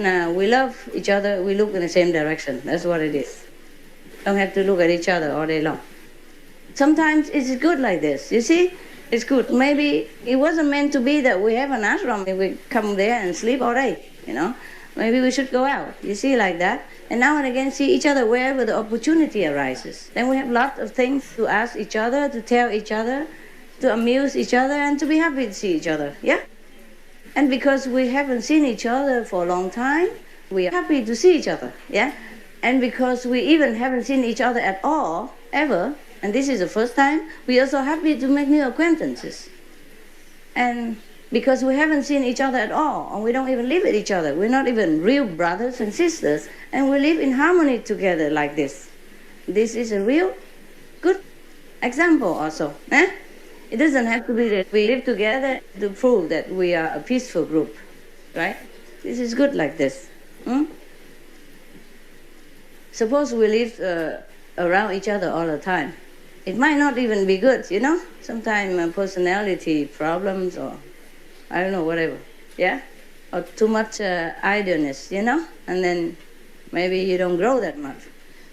when we love each other, we look in the same direction. That's what it is. Don't have to look at each other all day long. Sometimes it's good like this, you see? It's good. Maybe it wasn't meant to be that we have an ashram and we come there and sleep all day, you know? Maybe we should go out, you see, like that. And now and again see each other wherever the opportunity arises. Then we have lots of things to ask each other, to tell each other, to amuse each other, and to be happy to see each other, yeah? And because we haven't seen each other for a long time, we are happy to see each other, yeah? And because we even haven't seen each other at all, ever, and this is the first time, we are also happy to make new acquaintances. And because we haven't seen each other at all, and we don't even live with each other, we're not even real brothers and sisters, and we live in harmony together like this. This is a real good example also. Eh? It doesn't have to be that we live together to prove that we are a peaceful group, right? This is good like this. Suppose we live around each other all the time. It might not even be good, you know? Sometimes personality problems or, I don't know, whatever, yeah? Or too much idleness, you know? And then maybe you don't grow that much.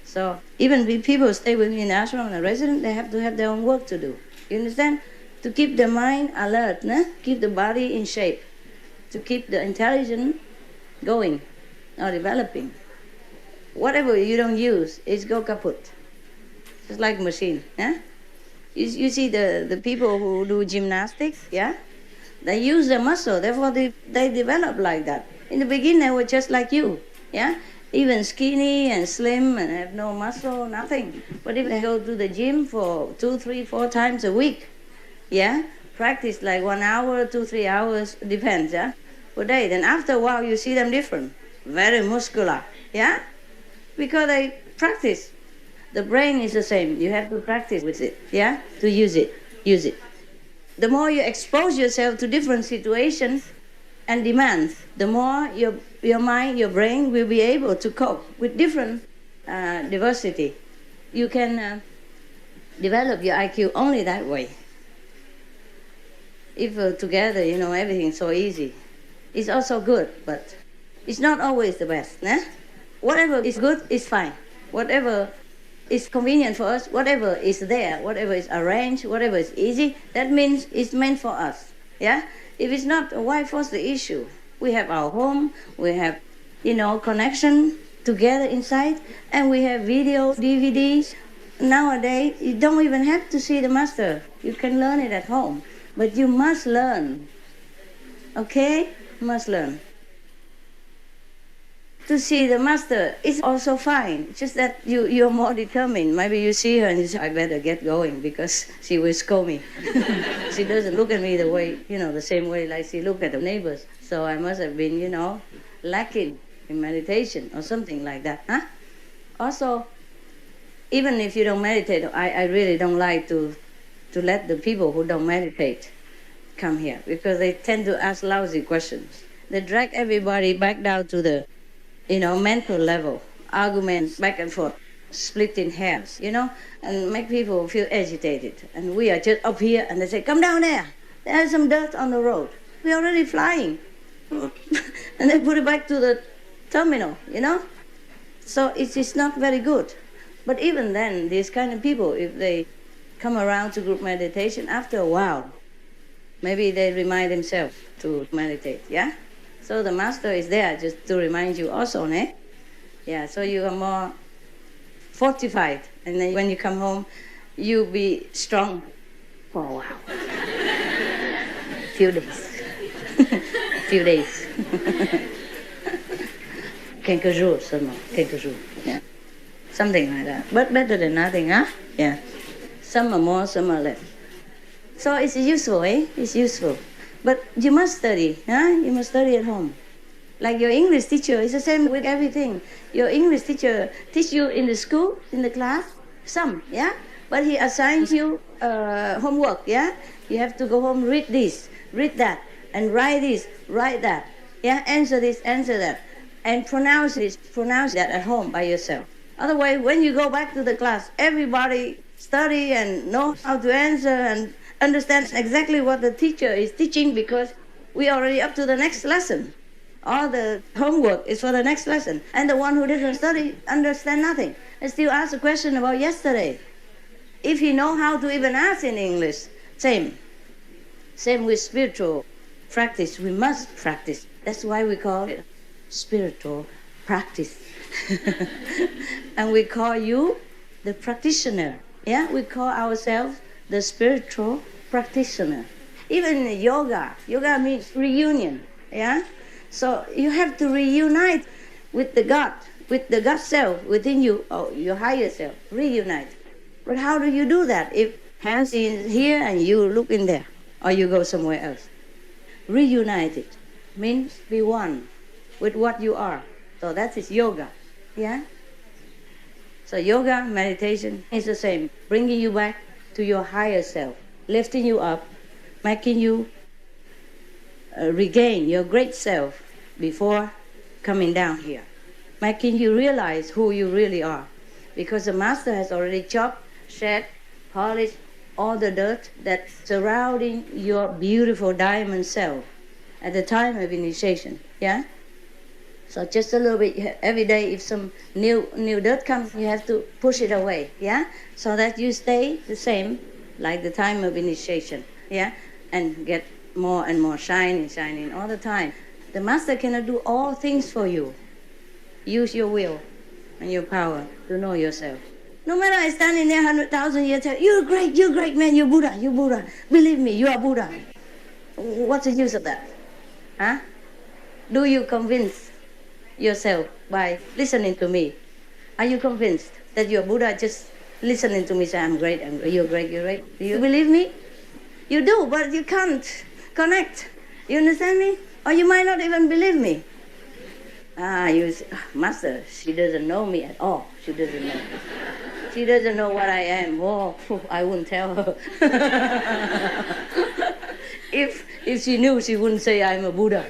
So even if people stay with me in ashram and a resident, they have to have their own work to do. You understand? To keep the mind alert, keep the body in shape, to keep the intelligence going or developing. Whatever you don't use, it's go kaput. Just like machine. Yeah? You see the people who do gymnastics, yeah? They use their muscle, therefore they develop like that. In the beginning, they were just like you, yeah? Even skinny and slim and have no muscle, nothing. But if they go to the gym for 2, 3, 4 times a week, yeah? Practice like 1 hour, 2, 3 hours, depends, yeah? Per day. Then after a while, you see them different. Very muscular, yeah? Because they practice. The brain is the same. You have to practice with it, yeah? To use it. The more you expose yourself to different situations and demands, the more your mind, your brain will be able to cope with different diversity. You can develop your IQ only that way. If together, you know, everything's so easy. It's also good, but it's not always the best. Whatever is good is fine. Whatever is convenient for us, whatever is there, whatever is arranged, whatever is easy, that means it's meant for us. Yeah? If it's not, why force the issue? We have our home, we have, you know, connection together inside, and we have videos, DVDs. Nowadays, you don't even have to see the master. You can learn it at home. But you must learn. Okay? You must learn. To see the master is also fine. Just that you're more determined. Maybe you see her and you say, I better get going because she will scold me. She doesn't look at me the way, you know, the same way like she look at the neighbors. So I must have been, you know, lacking in meditation or something like that. Huh? Also, even if you don't meditate, I really don't like to let the people who don't meditate come here because they tend to ask lousy questions. They drag everybody back down to the, you know, mental level, arguments back and forth, split in halves, you know, and make people feel agitated. And we are just up here and they say, come down there. There's some dirt on the road. We're already flying. And they put it back to the terminal, you know. So it's not very good. But even then, these kind of people, if they come around to group meditation, after a while, maybe they remind themselves to meditate, yeah? So the master is there just to remind you also, ne? Yeah, so you are more fortified. And then when you come home, you'll be strong for a while. Few days. Quelques jours seulement. Quelques jours. Yeah. Something like that. But better than nothing, huh? Yeah. Some are more, some are less. So it's useful, eh? It's useful. But you must study, huh? You must study at home. Like your English teacher, it's the same with everything. Your English teacher teach you in the school, in the class, some, yeah? But he assigns you homework, yeah? You have to go home, read this, read that, and write this, write that, yeah? Answer this, answer that, and pronounce this, pronounce that at home by yourself. Otherwise, when you go back to the class, everybody study and know how to answer and understand exactly what the teacher is teaching because we're already up to the next lesson. All the homework is for the next lesson. And the one who didn't study understand nothing. And still ask a question about yesterday. If he know how to even ask in English, same. Same with spiritual practice. We must practice. That's why we call it spiritual practice. And we call you the practitioner. Yeah, we call ourselves the spiritual practitioner. Even in yoga means reunion. Yeah, so you have to reunite with the God self within you, or your higher self. Reunite. But how do you do that if hands in here and you look in there, or you go somewhere else? Reunited means be one with what you are. So that is yoga. Yeah. So yoga, meditation is the same, bringing you back to your higher self, lifting you up, making you regain your great self before coming down here, making you realize who you really are. Because the master has already chopped, shed, polished all the dirt that's surrounding your beautiful diamond self at the time of initiation. Yeah? So just a little bit every day, if some new dirt comes, you have to push it away, yeah? So that you stay the same like the time of initiation, yeah? And get more and more shining all the time. The master cannot do all things for you. Use your will and your power to know yourself. No matter I stand in there 100,000 years, tell you're great man, you're Buddha. Believe me, you are Buddha. What's the use of that? Huh? Do you convince yourself by listening to me? Are you convinced that you're Buddha just listening to me say, I'm great, you're great? Do you believe me? You do, but you can't connect. You understand me? Or you might not even believe me. You say, Master, she doesn't know me at all. She doesn't know. She doesn't know what I am. Oh, I wouldn't tell her. If she knew, she wouldn't say I'm a Buddha.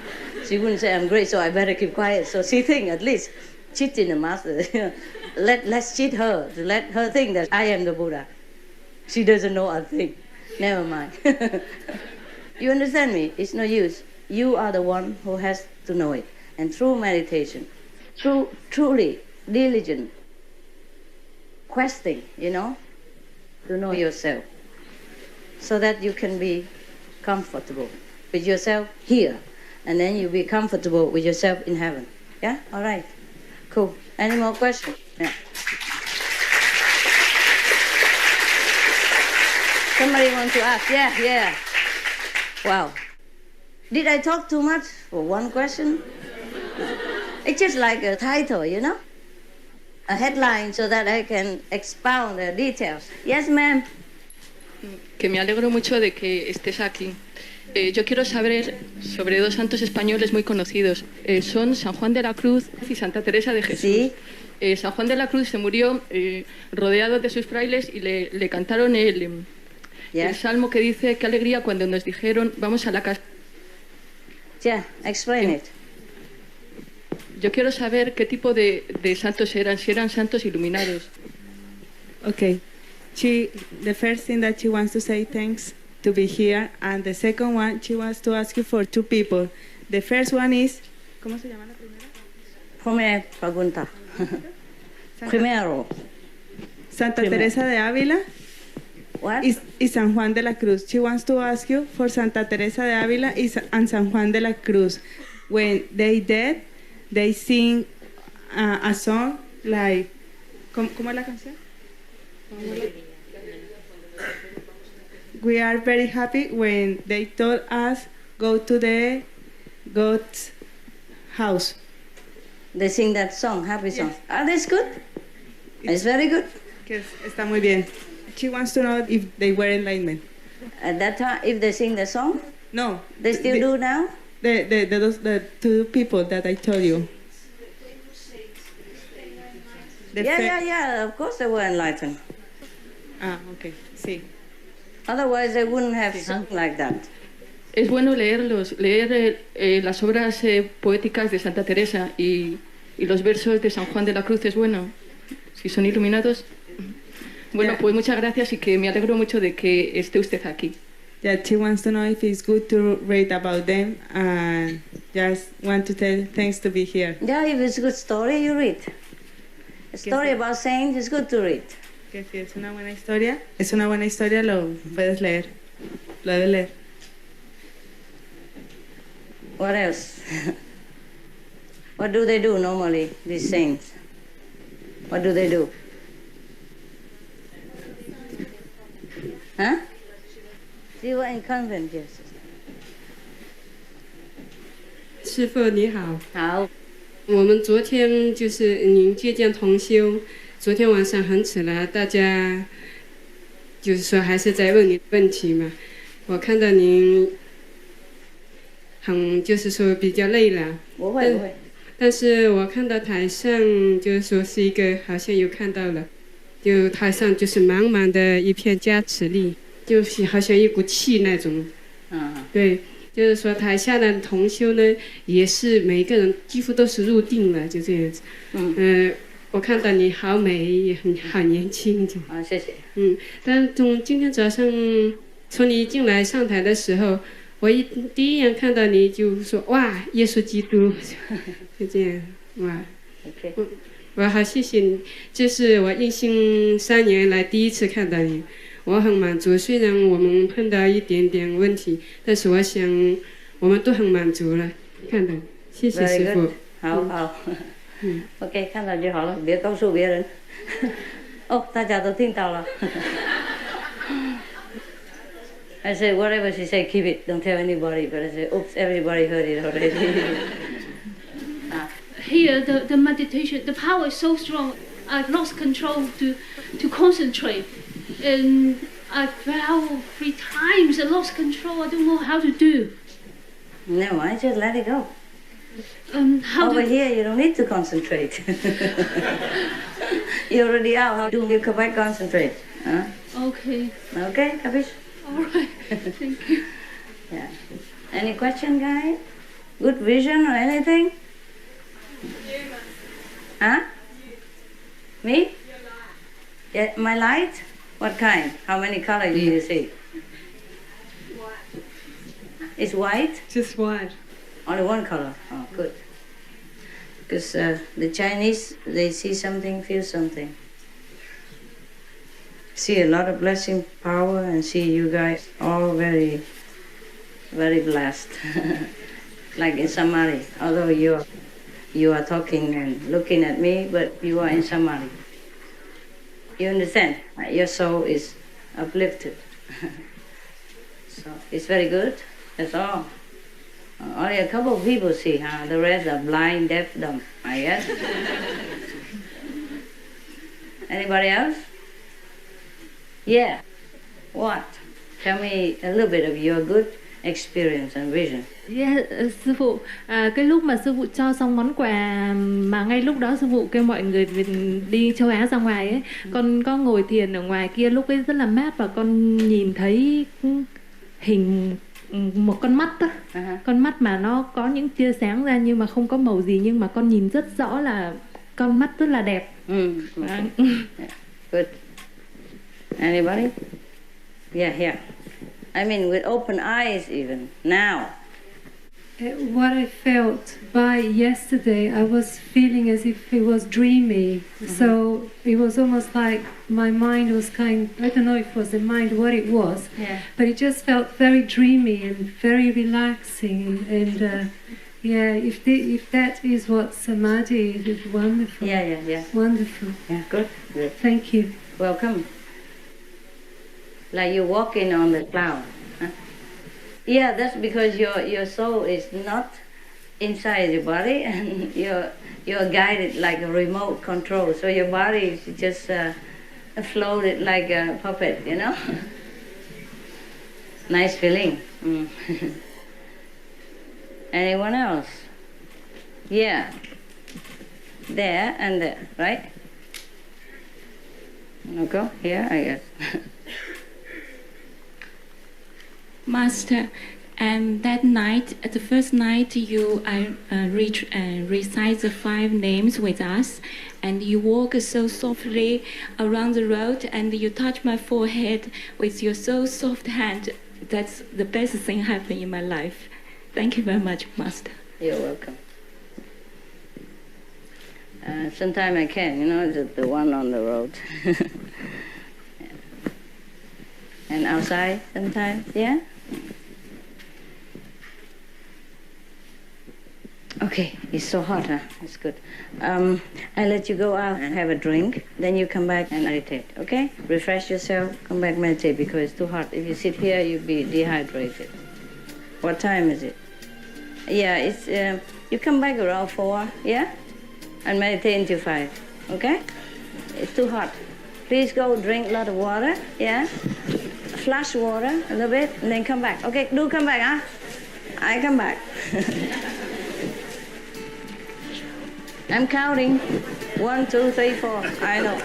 She wouldn't say I'm great, so I better keep quiet. So she think at least cheating the master. Let's cheat her, to let her think that I am the Buddha. She doesn't know a thing. Never mind. You understand me? It's no use. You are the one who has to know it. And through meditation, through truly diligent questing, to know yourself, so that you can be comfortable with yourself here. And then you'll be comfortable with yourself in heaven. Yeah? All right. Cool. Any more questions? Yeah. Somebody wants to ask? Yeah. Wow. Did I talk too much for one question? It's just like a title, a headline so that I can expound the details. Yes, ma'am. Que me alegro mucho de que estés aquí. Yo quiero saber sobre dos santos españoles muy conocidos. Son San Juan de la Cruz y Santa Teresa de Jesús. ¿Sí? San Juan de la Cruz se murió rodeado de sus frailes y le cantaron el salmo que dice: qué alegría cuando nos dijeron vamos a la casa. Explain it. Yo quiero saber qué tipo de santos eran, si eran santos iluminados. Okay. The first thing that she wants to say thanks to be here, and the second one she wants to ask you for two people. The first one is, ¿cómo se llama la primera? Primera pregunta. Primero. Santa Teresa de Ávila. What? Y San Juan de la Cruz. She wants to ask you for Santa Teresa de Ávila and San Juan de la Cruz. When they dead, they sing a song like, ¿cómo es la canción? We are very happy when they told us go to the God's house. They sing that song, happy song. Yes. Are they good? It's very good. Que está muy bien. She wants to know if they were enlightenment. At that time, if they sing the song? No. They still do now? The two people that I told you. Yeah, of course they were enlightened. Okay, sí. Otherwise they wouldn't have sung like that. Es bueno leer las obras poéticas de Santa Teresa y los versos de San Juan de la Cruz. Es bueno, si son iluminados. Bueno, pues muchas gracias y que me alegro mucho de que esté usted aquí. that she wants to know if it's good to read about them, and just want to tell thanks to be here. Yeah, if it's a good story, you read. A story sí. about saints is good to read. Que si es una buena historia, lo puedes leer, lo debes leer. What else? What do they do normally, these saints? What do they do? Huh? You were in convent, yes. 师父你好，好，我们昨天就是您接见同修，昨天晚上很迟了，大家就是说还是在问你问题嘛。我看到您就是说比较累了，不会不会。但是我看到台上就是说是一个好像有看到了，就台上就是满满的一片加持力，就是好像一股气那种。对。就是说，台下的同修呢，也是每个人几乎都是入定了，就这样子。我看到你好美，也好年轻。谢谢。但从今天早上，从你进来上台的时候，我第一眼看到你就说哇，耶稣基督，就这样哇。我好谢谢你，这是我印信3年来第一次看到你。我很满足，虽然我们碰到一点点问题，但是我想我们都很满足了。看到，谢谢师父。好好。OK， 看到就好了，别告诉别人。哦，大家都听到了。I said whatever she said, keep it. Don't tell anybody. But I said, oops, everybody heard it already. Here, the meditation, the power is so strong. I've lost control to concentrate. And I fell 3 times. I lost control. I don't know how to do. No, I just let it go. How here, you don't need to concentrate. You're already out. How do you come back concentrate? Huh? Okay. Okay, capish? All right. Thank you. Yeah. Any question, guys? Good vision or anything? Huh? Me? Yeah, my light? What kind? How many colors do you see? It's white? Just white. Only one color? Oh, good. Because the Chinese, they see something, feel something. See a lot of blessing, power, and see you guys all very, very blessed. Like in Samadhi, although you are talking and looking at me, but you are in Samadhi. You understand? Your soul is uplifted. So it's very good. That's all. Only a couple of people see, huh? The rest are blind, deaf, dumb, I guess. Anybody else? Yeah. What? Tell me a little bit of your good experience and vision. Yeah, sư phụ, cái lúc mà sư phụ cho xong món quà mà ngay lúc đó sư phụ kêu mọi người đi châu Á ra ngoài ấy, con có ngồi thiền ở ngoài kia, lúc ấy rất là mát và con nhìn thấy hình một con mắt đó. Con mắt mà nó có những tia sáng ra nhưng mà không có màu gì, nhưng mà con nhìn rất rõ là con mắt rất là đẹp. Okay. Good. Anybody? Yeah. I mean, with open eyes even, now. What I felt by yesterday, I was feeling as if it was dreamy. So it was almost like my mind was I don't know if it was the mind, what it was, but it just felt very dreamy and very relaxing. And if that is what samadhi is, it's wonderful. Yeah. Wonderful. Yeah, good. Thank you. Welcome. Like you're walking on the cloud. Huh? Yeah, that's because your soul is not inside your body, and you're guided like a remote control. So your body is just floated like a puppet, you know. Nice feeling. Anyone else? Yeah. There and there, right? Okay, here I guess. Master, that night, the first night, you recite the 5 names with us, and you walk so softly around the road, and you touch my forehead with your so soft hand. that's the best thing happened in my life. Thank you very much, Master. You're welcome. Sometimes I can, the one on the road. And outside sometimes, yeah? Okay, it's so hot, huh? It's good. I'll let you go out and have a drink. Then you come back and meditate, okay? Refresh yourself, come back meditate because it's too hot. If you sit here, you'll be dehydrated. What time is it? Yeah, it's, you come back around 4, yeah? And meditate until 5, okay? It's too hot. Please go drink a lot of water, yeah? Flush water a little bit and then come back. Okay, do come back, huh? I come back. I'm counting. 1, 2, 3, 4. I know.